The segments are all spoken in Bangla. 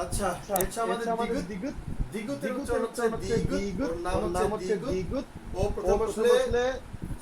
আচ্ছা, এটা আমাদের দিগুত। দিগুতের উচ্চারণ হচ্ছে দিগুত। ওর নাম হচ্ছে দিগুত। ও প্রথমে বসলে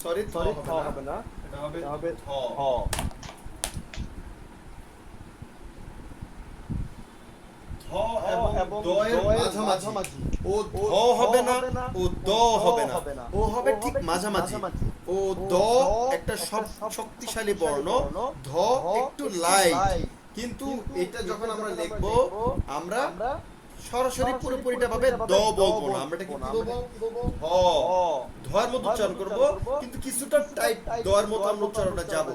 সরি থ হবে না, এটা হবে থ। ধ এবং দয়ের মাঝামাঝি। ও ধ হবে না, ও দ হবে না, ও হবে ঠিক মাঝামাঝি। ও দ একটা শক্তিশালী বর্ণ, ধ একটু লাইট। কিন্তু এটা যখন আমরা লিখবো, আমরা সরাসরি পুরোপুরিটা ভাবে দ বলবো না, আমরা এটা কি বলবো? ধ। ধর মতো উচ্চারণ করব, কিন্তু কিছুটা টাইপ দর মতো আমরা উচ্চারণটা যাব।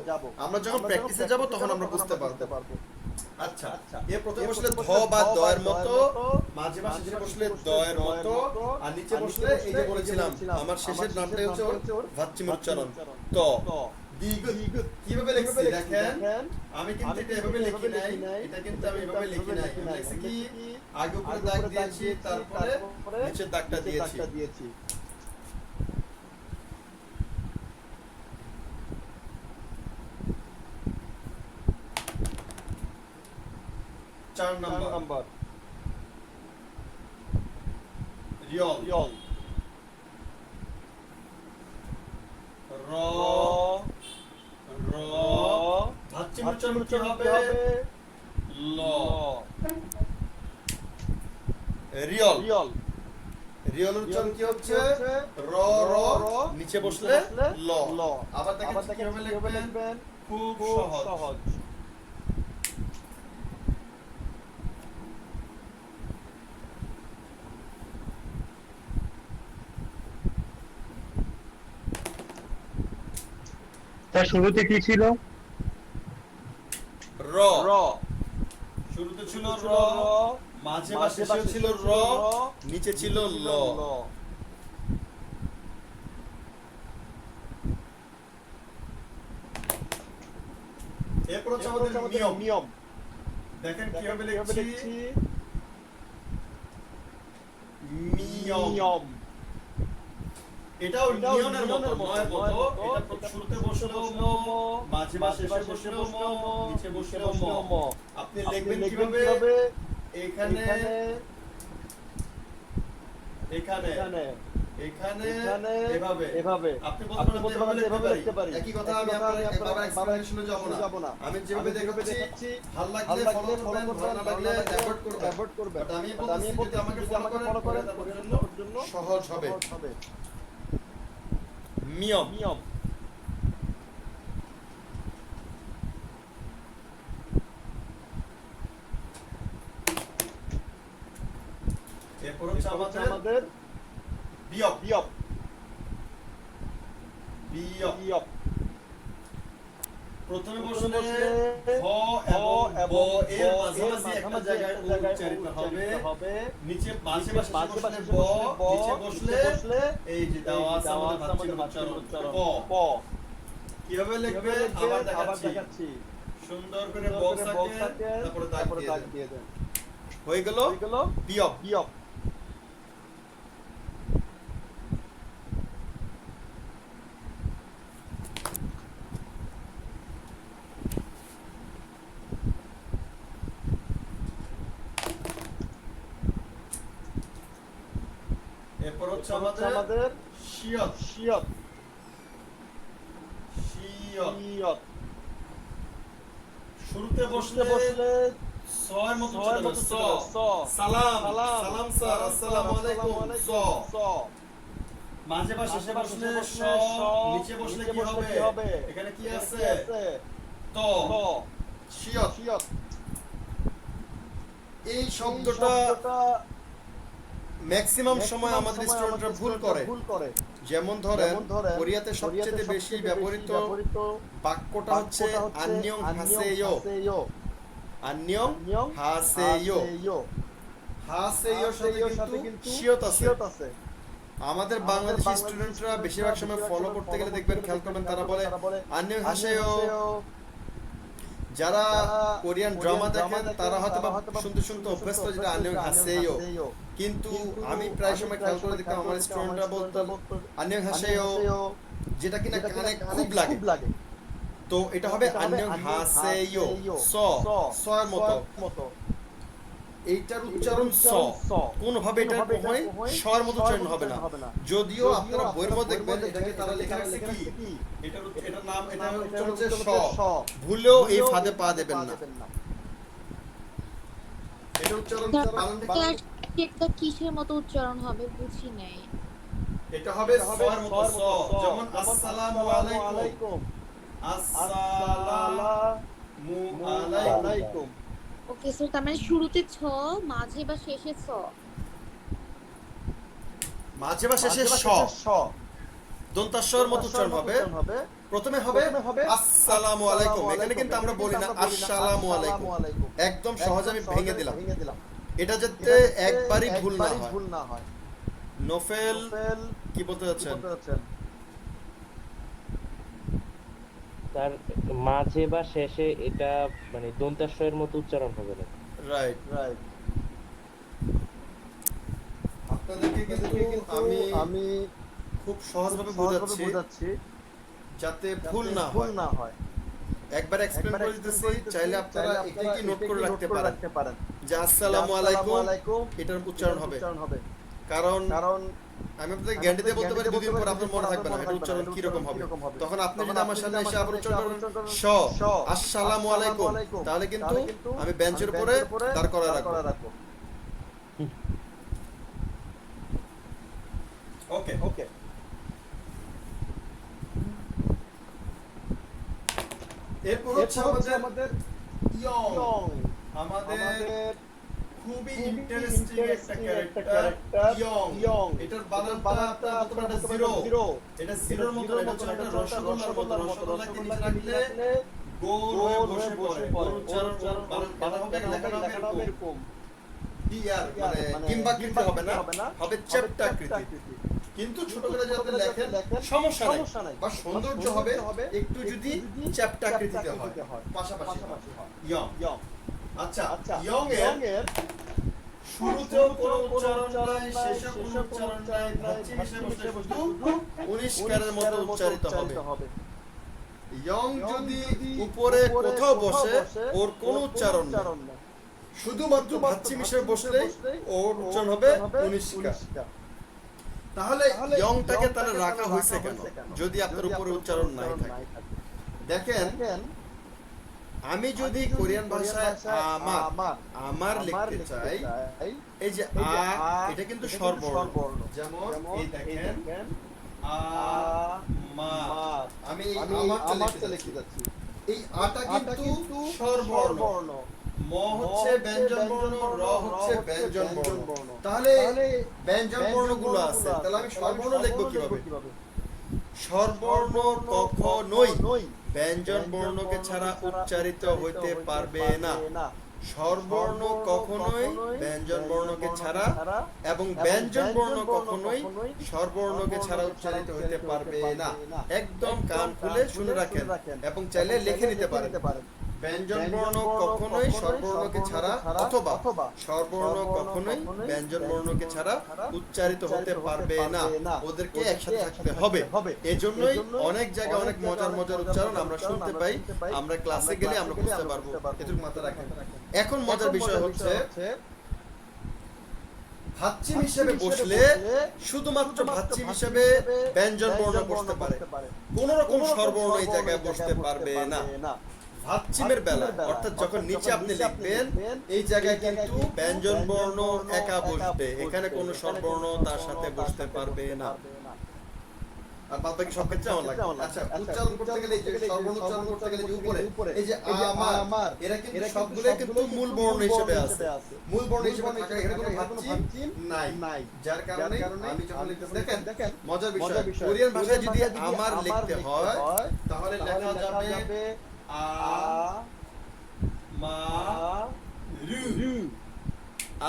আমরা যখন প্র্যাকটিসে যাব তখন আমরা বুঝতে পারবো। আচ্ছা, এর প্রথমে বসলে ধ বা দয়ের মতো, মাঝে মাঝে যেটা বসলে দয়ের মতো, আর নিচে বসলে এই যে বলেছিলাম আমার শেষের নামটাই হচ্ছে ওর ভাচ্চিমের উচ্চারণ ত। দিগুত কিভাবে লিখছি দেখেন, আমি কিন্তু এটা এভাবে লিখি নাই, এটা কিন্তু আমি এভাবে লিখি নাই। আমি লিখছি কি, আগে উপরে দাগ দিয়েছি, তারপরে নিচে দাগটা দিয়েছি। 4 নাম্বার রিয়ল। র র ভাচ্চিম উচ্চারণ কি হবে? ল। রিয়ল। রিয়লের উচ্চারণ কি হচ্ছে? র র, নিচে বসলে ল। আবার দেখেন কিভাবে লিখবেন, খুব সহজ। তার শুরুতে কি ছিল? র। শুরুতে ছিল র, মাঝে বা শেষে ছিল র, নিচে ছিল ল। এরপর হচ্ছে আমাদের নিয়ম। দেখেন কিভাবে লিখছি, নিয়ম। এটাও নিয়নের মতো, নয়ের মতো। এটা শুরুতে বসলেও ম, মাঝে বা শেষে বসলেও ম, নিচে বসলেও ম। আপনি লিখবেন কিভাবে, এখানে এভাবে। আপনি বলতে পারেন এভাবে লিখতে পারি। একই কথা আমি আপনাদের বাবার এক্সপ্লেনেশনে যাব না। আমি যেভাবে দেখাচ্ছি, ভালো লাগলে ফলো করবেন, ভালো না লাগলে অ্যাভয়েড করবেন। বাট আমি বলছি যদি আমাকে ফলো করেন তাহলে আপনার জন্য সহজ হবে। নিয়ম। এরপর হচ্ছে আমাদের বিয়প। প্রথমে বসলে হ এবং ব এর মাঝামাঝি একটা জায়গায় উচ্চারিত হবে। নিচে মাঝে বসলে ব, নিচে বসলে এই যে দেওয়া আছে আমাদের ভাচ্চিমের উচ্চারণ প। কিভাবে লিখবে আবার দেখাচ্ছি। সুন্দর করে বক্স থাকে, তারপরে দাগ দিয়ে দেন। হয়ে গেল বিয়প। এরপর হচ্ছে আমাদের শিয়ত। শুরুতে বসলে ছয়ের মতো উচ্চারণ স। সালাম স্যার, আসসালামু আলাইকুম স। মাঝে বা শেষে বসলে স, নিচে বসলে কি হবে? এখানে কি আছে? ত। শিয়ত। এই শব্দটা ম্যাক্সিমাম সময় আমাদের স্টুডেন্টরা ভুল করে। যেমন ধরেন, কোরিয়াতে সবচেয়ে বেশি ব্যবহৃত বাক্যটা হচ্ছে আন্যং হাসেয়ো। হাসেয়োর সাথে কিন্তু শিয়ত আছে। আমাদের বাংলাদেশি স্টুডেন্টরা বেশিরভাগ সময় ফলো করতে গেলে দেখবেন, খেয়াল করবেন, তারা বলে আন্যং হাসেয়ো। যারা কোরিয়ান ড্রামা দেখেন তারা হয়তো শুনতে অভ্যস্ত যেটা আন্যং হাসেয়ো। কিন্তু আমি প্রায় সময় খেয়াল করে দেখতাম আমার স্টুডেন্টরা বলতো আন্যং হাসেয়ো, যেটা কিনা কানে খুব লাগে। তো এটা হবে আন্যং হাসেয়ো, স এর মতো। এইটার উচ্চারণ স, কোনভাবে এটা কখনোই স্বর মতো উচ্চারণ হবে না। যদিও আপনারা বইয়ের মধ্যে দেখবেন এটাকে তারা লেখা রাখছে কি, এটার নাম, এটা উচ্চারণ হচ্ছে স, ভুলেও এই ফাঁদে পা দেবেন না। এটা উচ্চারণ বানান এটা কিসের মতো উচ্চারণ হবে বুঝি নাই। এটা হবে সর মতো স, যেমন আসসালামু আলাইকুম, আসসালামু আলাইকুম। ওকে স্যার, তার মানে শুরুতে ছ, মাঝে বা শেষে স। মাঝে বা শেষে স, দন্তাস্বর মতো উচ্চারণ হবে। প্রথমে হবে আসসালামু আলাইকুম, এখানে কিন্তু আমরা বলি না আসসালামু আলাইকুম, একদম সহজে আমি ভেঙে দিলাম, এটা যাতে একবারই ভুল না হয়। নোফেল কি বলতে যাচ্ছেন? তার মাঝে বা শেষে এটা মানে দন্তাস্বয়ের মতো উচ্চারণ হবে না। রাইট। আপনাদেরকে কিন্তু আমি খুব সহজভাবে বোঝাচ্ছি যাতে ভুল না হয়। একবার এক্সপ্লেইন করে দিতেছি, চাইলে আপনারা এটাকে নোট করে রাখতে পারেন যে আসসালামু আলাইকুম এটার উচ্চারণ হবে। কারণ আমি আপনাদের গ্যারান্টি দিয়ে বলতে পারি দুদিন পর আপনার মনে থাকবে না এটা উচ্চারণ কি রকম হবে। তখন আপনি যদি আমার সামনে এসে আবার উচ্চারণ করেন স আসসালামু আলাইকুম, তাহলে কিন্তু আমি বেঞ্চের উপরে দাঁড় করা রাখবো। ওকে। এরপর হচ্ছে আমাদের ইয়ং, আমাদের খুবই ইন্টারেস্টিং একটা ক্যারেক্টার ইয়ং। এটার বানানটা আপনারা জিরো, এটা জিরোর মতো, এটা হচ্ছে একটা রসগোল্লার মতো। রসগোল্লাকে নিচে রাখলে গোল হয়ে বসে পড়ে, ওর উচ্চারণ বানান হবে লেখা হবে এরকম ডিআর, মানে ডিম্বাকৃতি হবে না, হবে চ্যাপ্টাকৃতি। কিন্তু ছোট করে যাতে লেখেন সমস্যা নাই, বা সৌন্দর্য হবে একটু যদি চ্যাপ্টাকৃতিতে হয়, পাশাপাশি হয় ইয়ং। আচ্ছা, ইয়ং এর শুরুতেও কোনো উচ্চারণ নাই, শেষে কোনো উচ্চারণ নাই, ভাচ্চি মিশে বসে শুধু 19 কারের মতো উচ্চারিত হবে। ইয়ং যদি উপরে কোথাও বসে ওর কোনো উচ্চারণ নাই, শুধুমাত্র ভাচ্চি মিশে বসলেই ওর উচ্চারণ হবে 19 কা। তাহলে ইয়ংটাকে তাহলে রাখা হয়েছে কেন যদি আপনার উপরে উচ্চারণ নাই থাকে? দেখেন, আমি যদি কোরিয়ান ভাষায় আমার লিখতে চাই, এই যে আ, এটা কিন্তু স্বরবর্ণ, যেমন এই দেখেন আমি আমারটা লিখতে যাচ্ছি, এই আটা কিন্তু স্বরবর্ণ, ম হচ্ছে ব্যঞ্জন বর্ণ, র হচ্ছে ব্যঞ্জন বর্ণ। তাহলে ব্যঞ্জন বর্ণগুলো আছে, তাহলে আমি স্বরবর্ণ লিখব কিভাবে? স্বরবর্ণ কখনোই ব্যঞ্জন বর্ণকে ছাড়া উচ্চারিত হইতে পারবে না। স্বরবর্ণ কখনোই ব্যঞ্জন বর্ণকে ছাড়া এবং ব্যঞ্জন বর্ণ কখনোই স্বরবর্ণকে ছাড়া উচ্চারিত হইতে পারবে না। একদম কান খুলে শুনে রাখেন এবং চাইলে লিখে নিতে পারেন। ব্যঞ্জন বর্ণ কখনোই স্বরবর্ণকে ছাড়া অথবা স্বরবর্ণ কখনোই ব্যঞ্জন বর্ণকে ছাড়া উচ্চারিত হতে পারবে না, ওদেরকে একসাথে থাকতে হবে। এজন্যই অনেক জায়গায় অনেক মজার উচ্চারণ আমরা শুনতে পাই, আমরা ক্লাসে গেলে আমরা বুঝতে পারবো। এটুকু মাথায় রাখেন। এখন মজার বিষয় হচ্ছে ভাচ্চি হিসেবে বসলে শুধুমাত্র ভাচ্চি হিসেবে ব্যঞ্জন বর্ণ বসতে পারে, কোন রকম স্বরবর্ণ এই জায়গায় বসতে পারবে না। ভাচ্চিমের বেলা অর্থাৎ যখন নিচে আপনি লিখবেন এই জায়গায় কিন্তু ব্যঞ্জন বর্ণ একা বসবে, এখানে কোনো স্বরবর্ণ তার সাথে বসতে পারবে না। আর বাদ বাকি সব ক্ষেত্রে আমার লাগে। আচ্ছা, উচ্চারণ করতে গেলে এই যে স্বরবর্ণ উচ্চারণ করতে গেলে যে উপরে এই যে আমার, এরা কিন্তু সবগুলোই কিন্তু মূল বর্ণ হিসেবে আছে। মূল বর্ণ হিসেবে থাকা এখানে কোনো ভাচ্চিম নাই, যার কারণে আমি যখন লিখতেছি দেখেন মজার বিষয়, কোরিয়ান ভাষায় যদি আমার লিখতে হয় তাহলে লেখা যাবে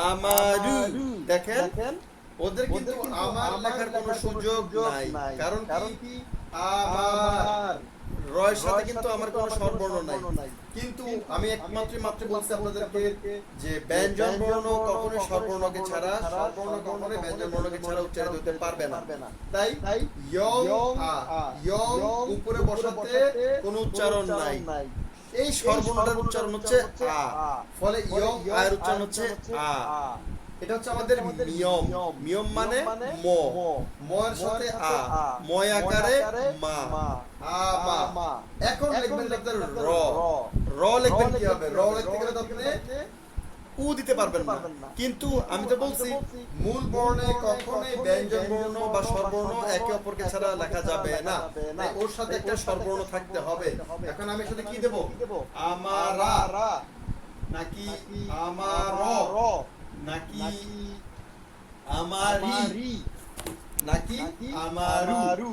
আমারু। দেখেন ওদের কিন্তু আমার লেখার কোনো সুযোগ নাই, কারণ কি আমার রয়ের সাথে কিন্তু আমার কোনো স্বরবর্ণ নাই। কিন্তু আমি মাত্র বলছি আপনাদেরকে যে ব্যঞ্জন বর্ণ কখনোই স্বরবর্ণকে ছাড়া, স্বরবর্ণ কখনোই ব্যঞ্জন বর্ণকে ছাড়া উচ্চারিত হতে পারবে না। তাই ইয়ং উপরে বসাতে কোনো উচ্চারণ নাই, এই স্বরবর্ণটার উচ্চারণ হচ্ছে আ, ফলে ইয়ম আয়ের উচ্চারণ হচ্ছে আ। এটা হচ্ছে আমাদের নিয়ম। নিয়ম মানে ম, ময়ের সাথে আ, ময় আকারে মা, আ মা। এখন লিখবেন আপনার র, র লিখবেন কি হবে? র লিখতে গেলে তো আপনি উ দিতে পারবেন না, কিন্তু আমি তো বলছি মূল বর্ণে কখনোই ব্যঞ্জন বর্ণ বা স্বরবর্ণ একে অপরকে ছাড়া লেখা যাবে না, তাই ওর সাথে একটা স্বরবর্ণ থাকতে হবে। এখন আমি সাথে কি দেব? আমারা নাকি আমার, নাকি আমারি, নাকি আমারু,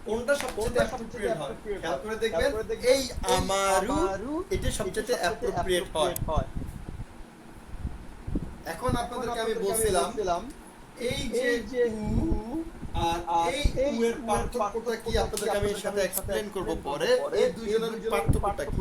কোনটা সবচেয়ে অ্যাপ্রোপ্রিয়েট হয়? খেয়াল করে দেখবেন এই আমারু এটা সবচেয়ে অ্যাপ্রোপ্রিয়েট হয়। এখন আপনাদেরকে আমি বলছিলাম এই যে উ আর এই উ এর পার্থক্যটা কি আপনাদেরকে আমি এর সাথে এক্সপ্লেইন করব পরে। এই দুইজনের পার্থক্যটা কি?